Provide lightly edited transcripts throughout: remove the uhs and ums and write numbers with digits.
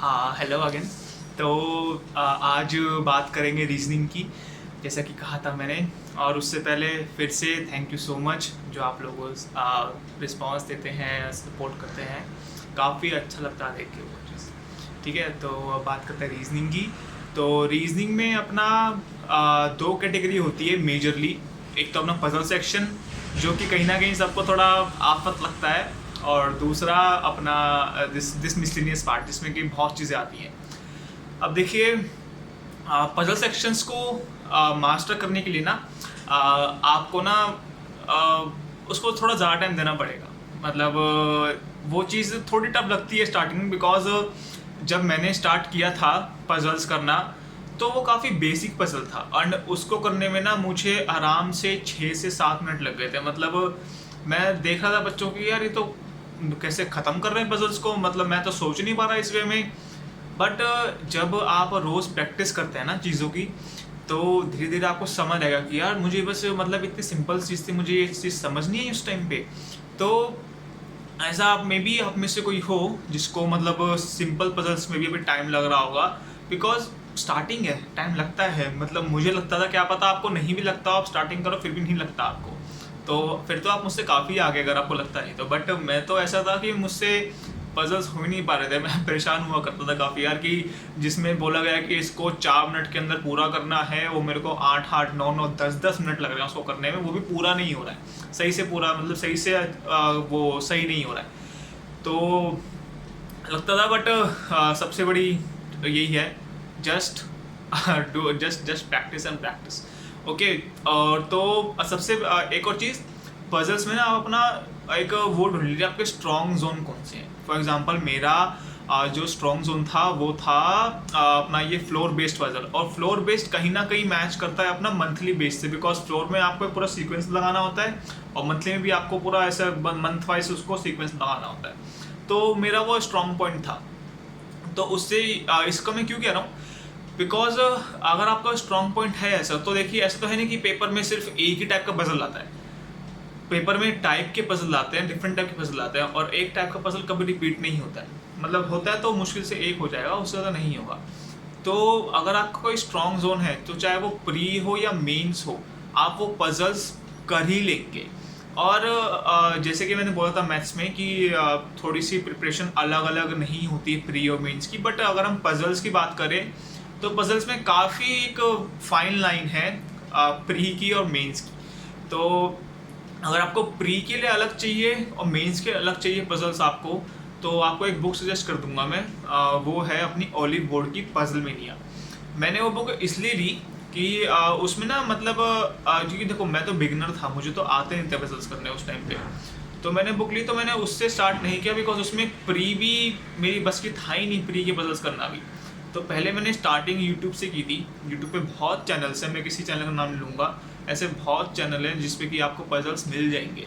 Hello again. तो आज बात करेंगे रीजनिंग की, जैसा कि कहा था मैंने। और उससे पहले फिर से थैंक यू सो मच जो आप लोग रिस्पांस देते हैं, सपोर्ट करते हैं। काफ़ी अच्छा लगता है देख के वो चीज़। ठीक है, तो अब बात करते हैं रीजनिंग की। तो रीजनिंग में अपना दो कैटेगरी होती है मेजरली। एक तो अपना पजल सेक्शन, जो कि कहीं ना कहीं सबको थोड़ा आफत लगता है, और दूसरा अपना दिस मिसलिनियस पार्ट, जिसमें कि बहुत चीज़ें आती हैं। अब देखिए, पजल सेक्शंस को मास्टर करने के लिए ना आपको ना उसको थोड़ा ज़्यादा टाइम देना पड़ेगा। मतलब वो चीज़ थोड़ी टफ लगती है स्टार्टिंग में, बिकॉज जब मैंने स्टार्ट किया था पजल्स करना, तो वो काफ़ी बेसिक पजल था, एंड उसको करने में ना मुझे आराम से 6 से 7 मिनट लग गए थे। मतलब मैं देख रहा था बच्चों की, यार ये तो कैसे ख़त्म कर रहे हैं पजल्स को, मतलब मैं तो सोच नहीं पा रहा इस वे में। बट जब आप रोज़ प्रैक्टिस करते हैं ना चीज़ों की, तो धीरे धीरे आपको समझ आएगा कि यार मुझे बस मतलब इतनी सिंपल चीज़ थी, मुझे ये चीज़ समझ नहीं आई उस टाइम पे। तो ऐसा आप मे बी आप में से कोई हो जिसको मतलब सिंपल पजल्स में भी अभी टाइम लग रहा होगा, बिकॉज स्टार्टिंग है, टाइम लगता है। मतलब मुझे लगता था, क्या पता आपको नहीं भी लगता, आप स्टार्टिंग करो फिर भी नहीं लगता आपको, तो फिर तो आप मुझसे काफ़ी आगे अगर आपको लगता नहीं तो। बट मैं तो ऐसा था कि मुझसे पजल्स हो ही नहीं पा रहे थे। मैं परेशान हुआ करता था काफ़ी यार, कि जिसमें बोला गया कि इसको 4 मिनट के अंदर पूरा करना है, वो मेरे को 8 8 9 9 10 10 मिनट लग रहे हैं उसको करने में, वो भी पूरा नहीं हो रहा है सही से, पूरा मतलब सही से वो सही नहीं हो रहा है। तो लगता था, बट सबसे बड़ी यही है, just do just practice and practice. Okay. और तो सबसे एक और चीज़, पजल्स में ना आप अपना एक वो ढूंढ लीजिए, आपके स्ट्रॉन्ग जोन कौन से हैं। फॉर एग्जांपल मेरा जो स्ट्रॉन्ग जोन था वो था अपना ये फ्लोर बेस्ड पजल। और फ्लोर बेस्ड कहीं ना कहीं मैच करता है अपना मंथली बेस से, बिकॉज फ्लोर में आपको पूरा सीक्वेंस लगाना होता है, और मंथली में भी आपको पूरा ऐसा मंथ वाइज उसको सीक्वेंस लगाना होता है। तो मेरा वो स्ट्रॉन्ग पॉइंट था। तो उससे इसका मैं क्यों कह रहा हूँ, बिकॉज अगर आपका स्ट्रॉन्ग पॉइंट है ऐसा, तो देखिए ऐसा तो है नहीं कि पेपर में सिर्फ एक ही टाइप का पजल आता है। पेपर में टाइप के पजल आते हैं, डिफरेंट टाइप के पजल आते हैं, और एक टाइप का पजल कभी रिपीट नहीं होता है। मतलब होता है तो मुश्किल से एक हो जाएगा, उससे ज़्यादा नहीं होगा। तो अगर आपका कोई स्ट्रॉन्ग जोन है, तो चाहे वो प्री हो या मेंस हो, आप वो पजल्स कर ही लेंगे। और जैसे कि मैंने बोला था मैथ्स में कि थोड़ी सी प्रिपरेशन अलग अलग नहीं होती है प्री और मेंस की, बट अगर हम पजल्स की बात करें, तो पजल्स में काफ़ी एक फाइन लाइन है प्री की और मेंस की। तो अगर आपको प्री के लिए अलग चाहिए और मेंस के अलग चाहिए पजल्स आपको, तो आपको एक बुक सजेस्ट कर दूंगा मैं। वो है अपनी ऑलिव बोर्ड की पजल मेनिया। मैंने वो बुक इसलिए ली कि उसमें ना मतलब क्योंकि देखो मैं तो बिगनर था, मुझे तो आते नहीं थे पजल्स करने उस टाइम पे। तो मैंने बुक ली, तो मैंने उससे स्टार्ट नहीं किया, बिकॉज उसमें प्री भी मेरी बस की था ही नहीं, प्री के पजल्स करना भी। तो पहले मैंने स्टार्टिंग यूट्यूब से की थी। यूट्यूब पे बहुत चैनल्स हैं, मैं किसी चैनल का नाम नहीं लूँगा, ऐसे बहुत चैनल हैं जिसपे कि आपको पजल्स मिल जाएंगे,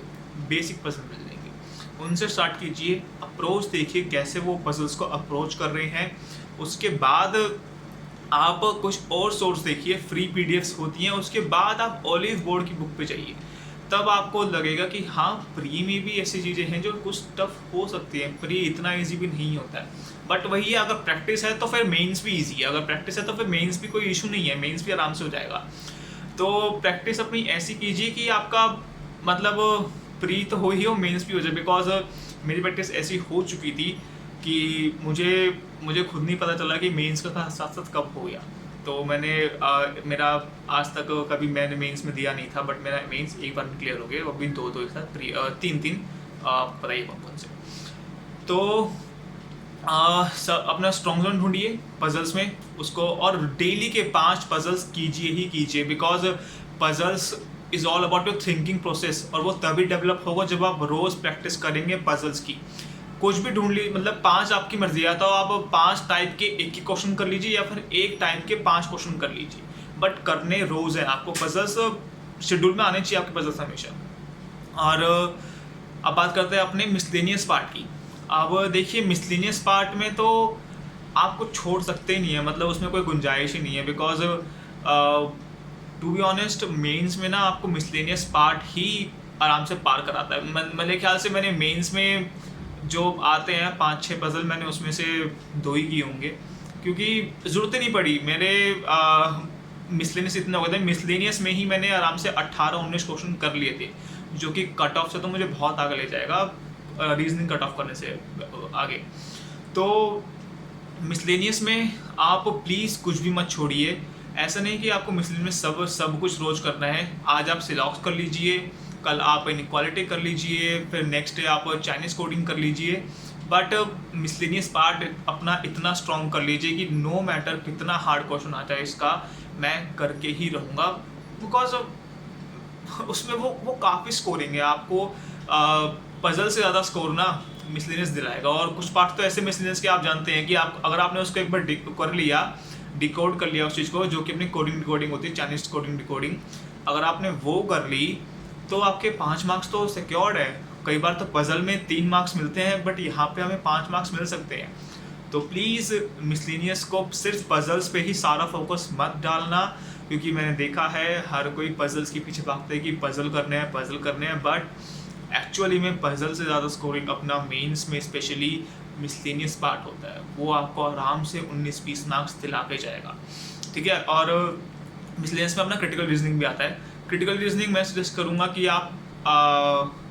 बेसिक पजल मिल जाएंगे। उनसे स्टार्ट कीजिए, अप्रोच देखिए कैसे वो पजल्स को अप्रोच कर रहे हैं। उसके बाद आप कुछ और सोर्स देखिए, फ्री पीडीएफ्स होती हैं। उसके बाद आप ऑलिव बोर्ड की बुक पे जाइए, तब आपको लगेगा कि हाँ, प्री में भी ऐसी चीज़ें हैं जो कुछ टफ हो सकती हैं, प्री इतना इजी भी नहीं होता है। बट वही है, अगर प्रैक्टिस है तो फिर मेंस भी इजी है, अगर प्रैक्टिस है तो फिर मेंस भी कोई इशू नहीं है, मेंस भी आराम से हो जाएगा। तो प्रैक्टिस अपनी ऐसी कीजिए कि आपका मतलब प्री तो हो ही हो, मेंस भी हो जाए। बिकॉज मेरी प्रैक्टिस ऐसी हो चुकी थी कि मुझे खुद नहीं पता चला कि मेंस का साथ साथ कब हो गया। तो मैंने मेरा आज तक कभी मैंने मेंस में दिया नहीं था, बट मेरा मेंस एक बार में क्लियर हो गया, वो भी दो दो एक साथ, तीन तीन बताइए कौन कौन से। तो अपना स्ट्रॉन्ग जोन ढूंढिए पजल्स में उसको, और डेली के 5 पजल्स कीजिए ही कीजिए, because puzzles is all about your thinking process, और वो तभी डेवलप होगा जब आप रोज प्रैक्टिस करेंगे पजल्स की। कुछ भी ढूंढ लीजिए, मतलब 5 आपकी मर्जी है, तो आप 5 टाइप के एक ही क्वेश्चन कर लीजिए, या फिर एक टाइप के 5 क्वेश्चन कर लीजिए, बट करने रोज है आपको पजल्स। शेड्यूल में आने चाहिए आपके पजल्स हमेशा। और अब बात करते हैं अपने मिसलेनियस पार्ट की। अब देखिए, मिसलेनियस पार्ट में तो आपको छोड़ सकते ही नहीं है, मतलब उसमें कोई गुंजाइश ही नहीं है, because to be honest mains में ना आपको मिसलेनियस पार्ट ही आराम से पार कराता है। मेरे ख्याल से मैंने मेंस में जो आते हैं 5-6 पजल मैंने उसमें से 2 ही किए होंगे, क्योंकि ज़रूरत ही नहीं पड़ी। मेरे मिसलेनियस इतना हो गया था, मिसलेनियस में ही मैंने आराम से 18-19 क्वेश्चन कर लिए थे, जो कि कट ऑफ से तो मुझे बहुत आगे ले जाएगा, रीजनिंग कट ऑफ करने से आगे। तो मिसलेनियस में आप प्लीज़ कुछ भी मत छोड़िए। ऐसा नहीं कि आपको मिसलेनियस में सब कुछ रोज़ करना है। आज आप सिलॉक्स कर लीजिए, कल आप इनइक्वालिटी कर लीजिए, फिर नेक्स्ट डे आप चाइनीज़ कोडिंग कर लीजिए, बट मिसलेनियस पार्ट अपना इतना स्ट्रॉन्ग कर लीजिए कि नो मैटर कितना हार्ड क्वेश्चन आता है इसका, मैं करके ही रहूँगा। बिकॉज उसमें वो काफ़ी स्कोरिंग है, आपको पजल से ज़्यादा स्कोर ना मिसलेनियस दिलाएगा। और कुछ पार्ट तो ऐसे मिसलेनियस के आप जानते हैं कि आप अगर आपने उसको एक बार कर लिया, डिकोड कर लिया उस चीज़ को, जो कि अपनी कोडिंग डिकोडिंग होती है, चाइनीज कोडिंग डिकोडिंग, अगर आपने वो कर ली तो आपके 5 मार्क्स तो सिक्योर्ड है। कई बार तो पजल में 3 मार्क्स मिलते हैं, बट यहाँ पे हमें 5 मार्क्स मिल सकते हैं। तो प्लीज़ मिसलेनियस को सिर्फ पजल्स पे ही सारा फोकस मत डालना, क्योंकि मैंने देखा है हर कोई पजल्स के पीछे भागता है कि पजल करने हैं, बट एक्चुअली में पजल से ज़्यादा स्कोरिंग अपना मेंस में स्पेशली मिसलेनियस पार्ट होता है। वो आपको आराम से 19-20 मार्क्स दिला के जाएगा, ठीक है। और मिसलेनियस में अपना क्रिटिकल रीजनिंग भी आता है। क्रिटिकल रीजनिंग मैं सजेस्ट करूँगा कि आप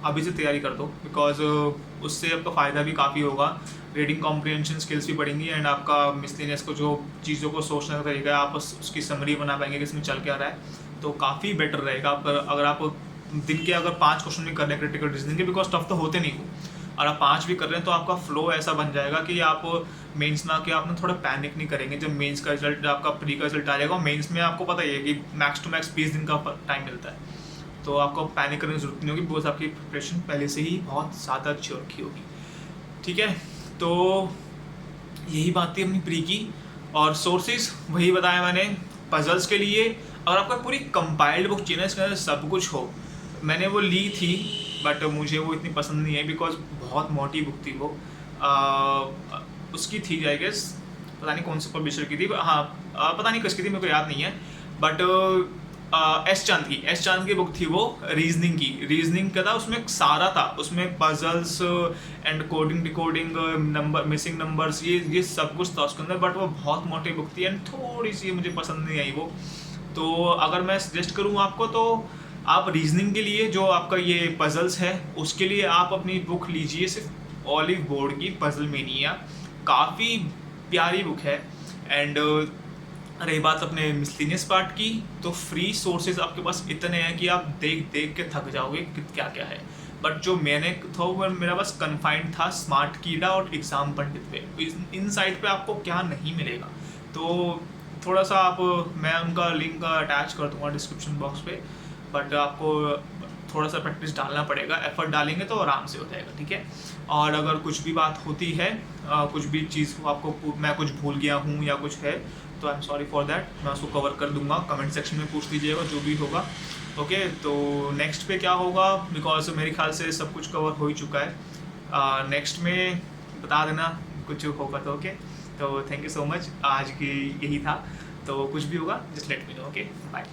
अभी से तैयारी कर दो, बिकॉज उससे आपका फ़ायदा भी काफ़ी होगा। रीडिंग कॉम्प्रिहेंशन स्किल्स भी बढ़ेंगी, एंड आपका मिसलेनियस को जो चीज़ों को सोचने का तरीका है, आप उसकी समरी बना पाएंगे कि इसमें चल क्या रहा है, तो काफ़ी बेटर रहेगा। अगर आप दिन के अगर 5 क्वेश्चन भी कर रहे हैं क्रिटिकल रीजनिंग के, बिकॉज टफ तो होते नहीं हो, और आप 5 भी कर रहे हैं तो आपका फ्लो ऐसा बन जाएगा कि आप मेंस में आके आपने थोड़ा पैनिक नहीं करेंगे। जब मेंस का रिजल्ट, आपका प्री का रिजल्ट आ जाएगा, मेंस में आपको पता ही है कि मैक्स टू मैक्स 20 दिन का टाइम मिलता है, तो आपको पैनिक करने की जरूरत नहीं होगी, बिकॉज आपकी प्रिपरेशन पहले से ही बहुत ज़्यादा अच्छी रखी होगी, ठीक है। तो यही बात थी अपनी प्री की, और सोर्सेज वही बताया मैंने। पजल्स के लिए अगर आपका पूरी कंपाइल्ड बुक चाहिए ना, इसके अंदर सब कुछ हो, मैंने वो ली थी, बट मुझे वो इतनी पसंद नहीं है, बिकॉज बहुत मोटी बुक थी वो। उसकी थी आई गेस, पता नहीं कौन से पब्लिशर की थी, हाँ पता नहीं किसकी थी, मेरे को याद नहीं है, बट एस चांद की बुक थी वो, रीजनिंग का था। उसमें सारा था, उसमें puzzles and coding decoding, number, missing numbers, ये सब कुछ था उसके अंदर, बट वो बहुत मोटी बुक थी एंड थोड़ी सी मुझे पसंद नहीं आई वो। तो अगर मैं सजेस्ट करूँ आपको, तो आप रीजनिंग के लिए जो आपका ये पजल्स है, उसके लिए आप अपनी बुक लीजिए, सिर्फ ऑलिव बोर्ड की पजल मेनिया, काफ़ी प्यारी बुक है। एंड रही बात अपने मिसलेनियस पार्ट की, तो फ्री सोर्सेज आपके पास इतने हैं कि आप देख देख के थक जाओगे कि क्या क्या है। बट जो मैंने था वो मेरा बस कन्फाइंड था स्मार्ट कीड़ा और एग्ज़ाम पंडित पे। इन साइट पे आपको क्या नहीं मिलेगा, तो थोड़ा सा आप, मैं उनका लिंक अटैच कर दूंगा डिस्क्रिप्शन बॉक्स पे, बट आपको थोड़ा सा प्रैक्टिस डालना पड़ेगा, एफर्ट डालेंगे तो आराम से हो जाएगा, ठीक है। और अगर कुछ भी बात होती है, कुछ भी चीज़ आपको मैं कुछ भूल गया हूँ या कुछ है, तो I am sorry for that, मैं उसको कवर कर दूंगा। कमेंट सेक्शन में पूछ लीजिएगा जो भी होगा, ओके। तो नेक्स्ट पे क्या होगा, बिकॉज मेरे ख्याल से सब कुछ कवर हो ही चुका है। नेक्स्ट में बता देना कुछ होगा तो, ओके। तो थैंक यू सो मच, आज की यही था, तो कुछ भी होगा just let me know, okay, bye.